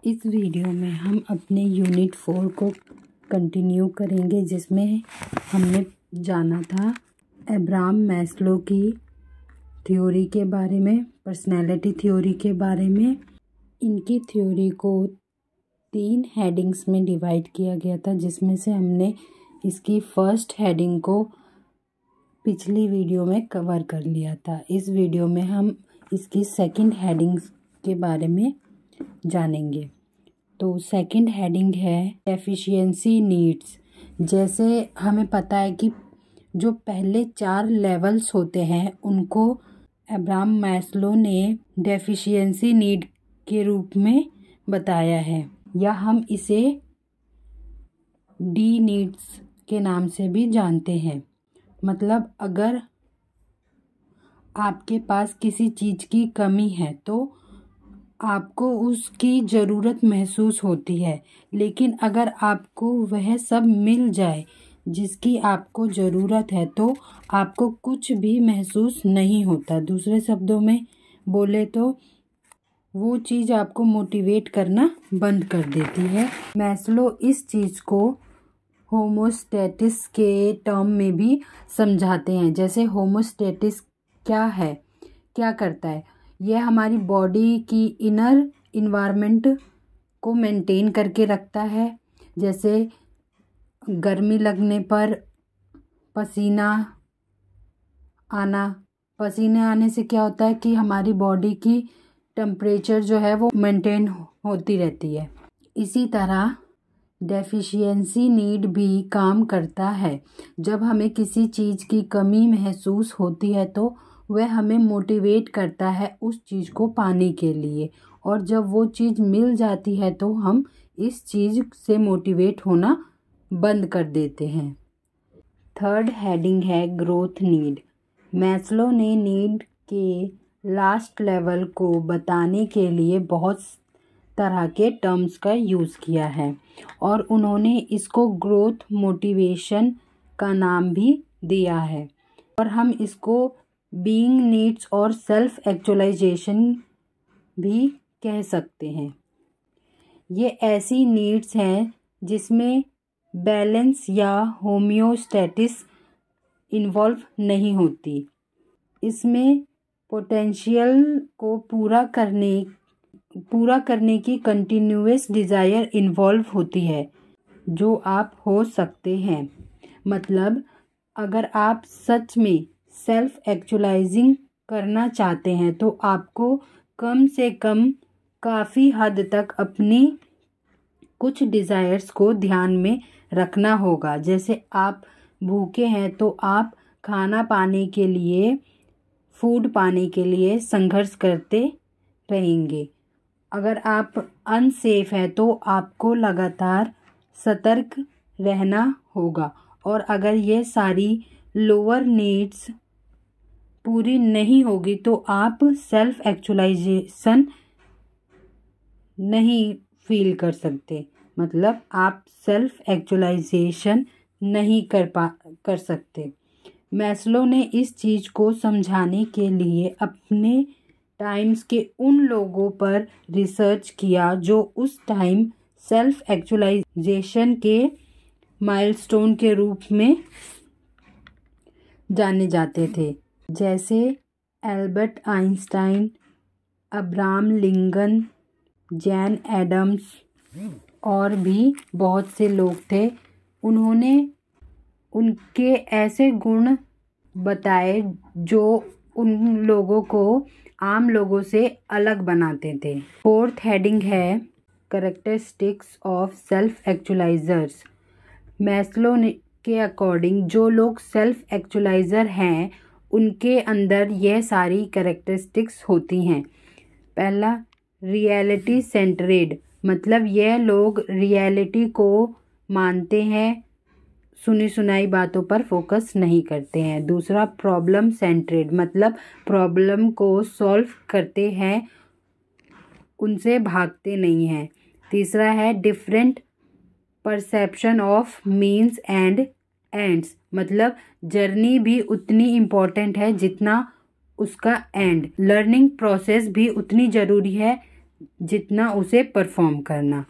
इस वीडियो में हम अपने यूनिट 4 को कंटिन्यू करेंगे, जिसमें हमने जाना था अब्राहम मैस्लो की थ्योरी के बारे में, पर्सनैलिटी थ्योरी के बारे में। इनकी थ्योरी को 3 हेडिंग्स में डिवाइड किया गया था, जिसमें से हमने इसकी फर्स्ट हेडिंग को पिछली वीडियो में कवर कर लिया था। इस वीडियो में हम इसकी सेकंड हेडिंग्स के बारे में जानेंगे। तो सेकंड हेडिंग है डेफिशिएंसी नीड्स। जैसे हमें पता है कि जो पहले 4 लेवल्स होते हैं उनको अब्राहम मैस्लो ने डेफिशिएंसी नीड के रूप में बताया है, या हम इसे डी नीड्स के नाम से भी जानते हैं। मतलब अगर आपके पास किसी चीज़ की कमी है तो आपको उसकी ज़रूरत महसूस होती है, लेकिन अगर आपको वह सब मिल जाए जिसकी आपको ज़रूरत है तो आपको कुछ भी महसूस नहीं होता। दूसरे शब्दों में बोले तो वो चीज़ आपको मोटिवेट करना बंद कर देती है। मैस्लो इस चीज़ को होमोस्टैटिस के टर्म में भी समझाते हैं। जैसे होमोस्टैटिस क्या है, क्या करता है, यह हमारी बॉडी की इनर इन्वायरमेंट को मेंटेन करके रखता है। जैसे गर्मी लगने पर पसीना आने से क्या होता है कि हमारी बॉडी की टेम्परेचर जो है वो मेंटेन होती रहती है। इसी तरह डेफिशिएंसी नीड भी काम करता है। जब हमें किसी चीज़ की कमी महसूस होती है तो वह हमें मोटिवेट करता है उस चीज़ को पाने के लिए, और जब वो चीज़ मिल जाती है तो हम इस चीज़ से मोटिवेट होना बंद कर देते हैं। थर्ड हेडिंग है ग्रोथ नीड। मैस्लो ने नीड के लास्ट लेवल को बताने के लिए बहुत तरह के टर्म्स का यूज़ किया है, और उन्होंने इसको ग्रोथ मोटिवेशन का नाम भी दिया है, और हम इसको बीइंग नीड्स और सेल्फ एक्चुअलाइजेशन भी कह सकते हैं। ये ऐसी नीड्स हैं जिसमें बैलेंस या होम्योस्टैटिस इन्वॉल्व नहीं होती। इसमें पोटेंशियल को पूरा करने की कंटिन्यूअस डिज़ायर इन्वॉल्व होती है, जो आप हो सकते हैं। मतलब अगर आप सच में सेल्फ एक्चुअलाइजिंग करना चाहते हैं तो आपको कम से कम काफ़ी हद तक अपनी कुछ डिज़ायर्स को ध्यान में रखना होगा। जैसे आप भूखे हैं तो आप फूड पाने के लिए संघर्ष करते रहेंगे। अगर आप अनसेफ हैं तो आपको लगातार सतर्क रहना होगा, और अगर ये सारी लोअर नीड्स पूरी नहीं होगी तो आप सेल्फ एक्चुअलाइजेशन नहीं फील कर सकते। मतलब आप सेल्फ एक्चुअलाइजेशन नहीं कर सकते। मैस्लो ने इस चीज़ को समझाने के लिए अपने टाइम्स के उन लोगों पर रिसर्च किया जो उस टाइम सेल्फ एक्चुअलाइजेशन के माइलस्टोन के रूप में जाने जाते थे। जैसे Albert Einstein, Abraham Lincoln, Jane Addams और भी बहुत से लोग थे। उन्होंने उनके ऐसे गुण बताए जो उन लोगों को आम लोगों से अलग बनाते थे। फोर्थ हेडिंग है कैरेक्टरिस्टिक्स ऑफ सेल्फ एक्चुअलाइजर्स। मैस्लो के अकॉर्डिंग जो लोग सेल्फ एक्चुअलाइजर हैं उनके अंदर यह सारी कैरेक्टरिस्टिक्स होती हैं। पहला, रियलिटी सेंटरेड, मतलब यह लोग रियलिटी को मानते हैं, सुनी सुनाई बातों पर फोकस नहीं करते हैं। दूसरा, प्रॉब्लम सेंटरेड, मतलब प्रॉब्लम को सॉल्व करते हैं, उनसे भागते नहीं हैं। तीसरा है different perception of means and ends, मतलब जर्नी भी उतनी इम्पोर्टेंट है जितना उसका एंड। लर्निंग प्रोसेस भी उतनी ज़रूरी है जितना उसे परफॉर्म करना।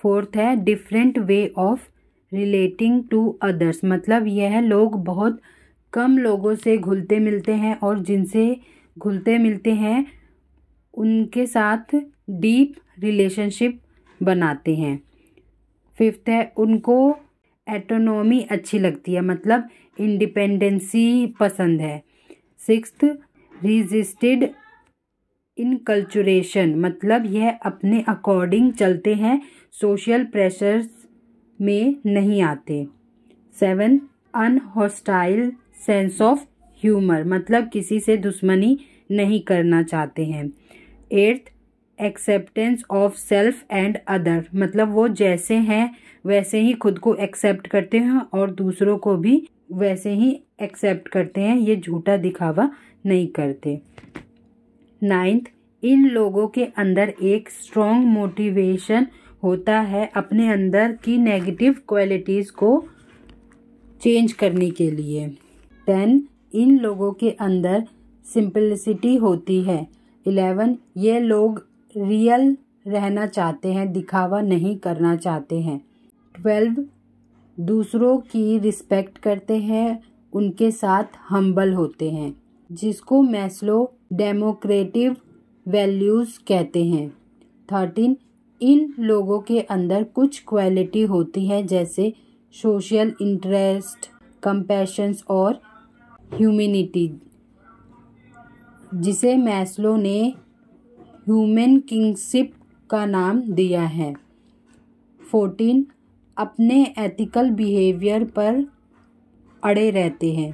फोर्थ है different way of relating to others, मतलब यह लोग बहुत कम लोगों से घुलते मिलते हैं और जिनसे घुलते मिलते हैं उनके साथ डीप रिलेशनशिप बनाते हैं। फिफ्थ है उनको एटोनॉमी अच्छी लगती है, मतलब इंडिपेंडेंसी पसंद है। सिक्स्थ रिजिस्टेड इनकल्चुरेशन, मतलब यह अपने अकॉर्डिंग चलते हैं, सोशल प्रेशर्स में नहीं आते। सेवन अनहॉस्टाइल सेंस ऑफ ह्यूमर, मतलब किसी से दुश्मनी नहीं करना चाहते हैं। Eighth acceptance of self and other, मतलब वो जैसे हैं वैसे ही खुद को एक्सेप्ट करते हैं और दूसरों को भी वैसे ही एक्सेप्ट करते हैं, ये झूठा दिखावा नहीं करते। नाइन्थ इन लोगों के अंदर एक स्ट्रॉन्ग मोटिवेशन होता है अपने अंदर की नेगेटिव क्वालिटीज़ को चेंज करने के लिए। 10 इन लोगों के अंदर सिंपलिसिटी होती है। 11 ये लोग रियल रहना चाहते हैं, दिखावा नहीं करना चाहते हैं। 12 दूसरों की रिस्पेक्ट करते हैं, उनके साथ हम्बल होते हैं, जिसको मैस्लो डेमोक्रेटिव वैल्यूज़ कहते हैं। 13 इन लोगों के अंदर कुछ क्वालिटी होती है जैसे सोशल इंटरेस्ट, कंपैशंस और ह्यूमैनिटी, जिसे मैस्लो ने ह्यूमन किंगशिप का नाम दिया है। 14 अपने एथिकल बिहेवियर पर अड़े रहते हैं।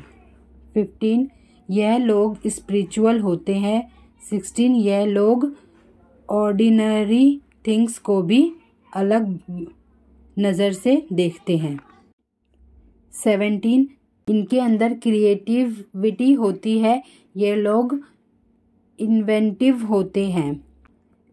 15 यह लोग स्पिरिचुअल होते हैं। 16 यह लोग ऑर्डिनरी थिंग्स को भी अलग नज़र से देखते हैं। 17 इनके अंदर क्रिएटिविटी होती है, ये लोग इन्वेंटिव होते हैं।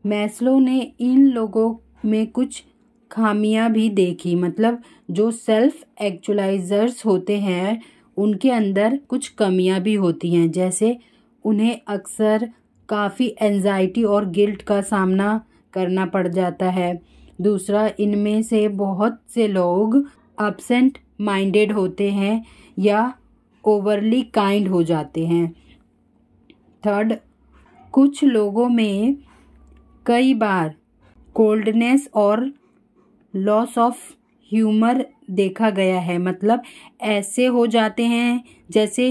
मैस्लो ने इन लोगों में कुछ खामियां भी देखी, मतलब जो सेल्फ एक्चुअलाइजर्स होते हैं उनके अंदर कुछ कमियां भी होती हैं, जैसे उन्हें अक्सर काफ़ी एंजाइटी और गिल्ट का सामना करना पड़ जाता है। दूसरा, इनमें से बहुत से लोग एब्सेंट माइंडेड होते हैं या ओवरली काइंड हो जाते हैं। थर्ड, कुछ लोगों में कई बार कोल्डनेस और लॉस ऑफ ह्यूमर देखा गया है, मतलब ऐसे हो जाते हैं जैसे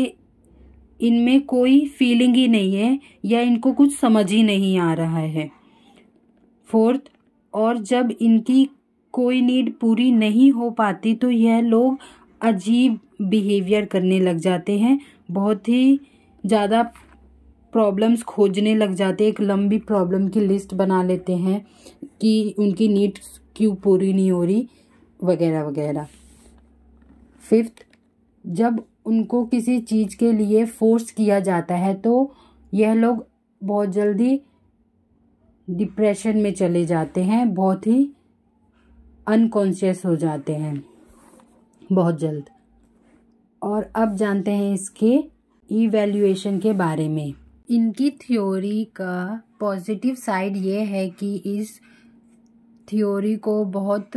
इनमें कोई फीलिंग ही नहीं है या इनको कुछ समझ ही नहीं आ रहा है। फोर्थ, और जब इनकी कोई नीड पूरी नहीं हो पाती तो यह लोग अजीब बिहेवियर करने लग जाते हैं, बहुत ही ज़्यादा प्रॉब्लम्स खोजने लग जाते हैं, एक लंबी प्रॉब्लम की लिस्ट बना लेते हैं कि उनकी नीड्स क्यों पूरी नहीं हो रही वगैरह वगैरह। फिफ्थ, जब उनको किसी चीज़ के लिए फोर्स किया जाता है तो यह लोग बहुत जल्दी डिप्रेशन में चले जाते हैं, बहुत ही अनकॉन्शियस हो जाते हैं बहुत जल्द। और अब जानते हैं इसके इवैल्यूएशन के बारे में। इनकी थ्योरी का पॉजिटिव साइड ये है कि इस थ्योरी को बहुत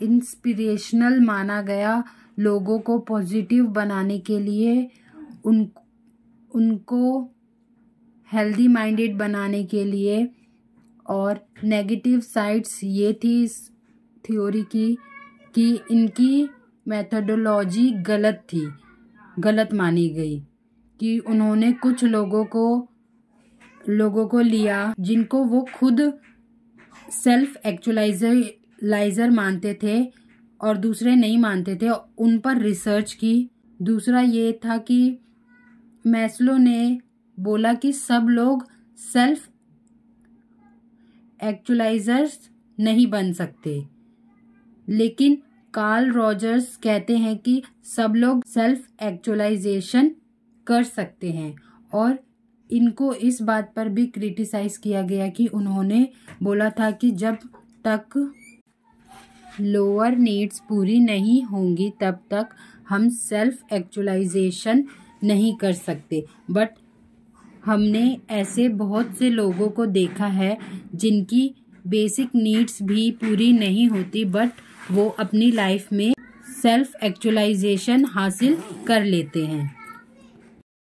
इंस्पिरेशनल माना गया, लोगों को पॉजिटिव बनाने के लिए, उनको हेल्दी माइंडेड बनाने के लिए। और नेगेटिव साइड्स ये थी इस थ्योरी की कि इनकी मेथोडोलॉजी गलत थी, गलत मानी गई, कि उन्होंने कुछ लोगों को लिया जिनको वो खुद सेल्फ एक्चुअलाइजर मानते थे और दूसरे नहीं मानते थे, उन पर रिसर्च की। दूसरा ये था कि मैस्लो ने बोला कि सब लोग सेल्फ एक्चुअलाइजर्स नहीं बन सकते, लेकिन कार्ल रॉजर्स कहते हैं कि सब लोग सेल्फ एक्चुअलाइजेशन कर सकते हैं। और इनको इस बात पर भी क्रिटिसाइज किया गया कि उन्होंने बोला था कि जब तक लोअर नीड्स पूरी नहीं होंगी तब तक हम सेल्फ एक्चुअलाइजेशन नहीं कर सकते। बट हमने ऐसे बहुत से लोगों को देखा है जिनकी बेसिक नीड्स भी पूरी नहीं होती, बट वो अपनी लाइफ में सेल्फ एक्चुअलाइजेशन हासिल कर लेते हैं।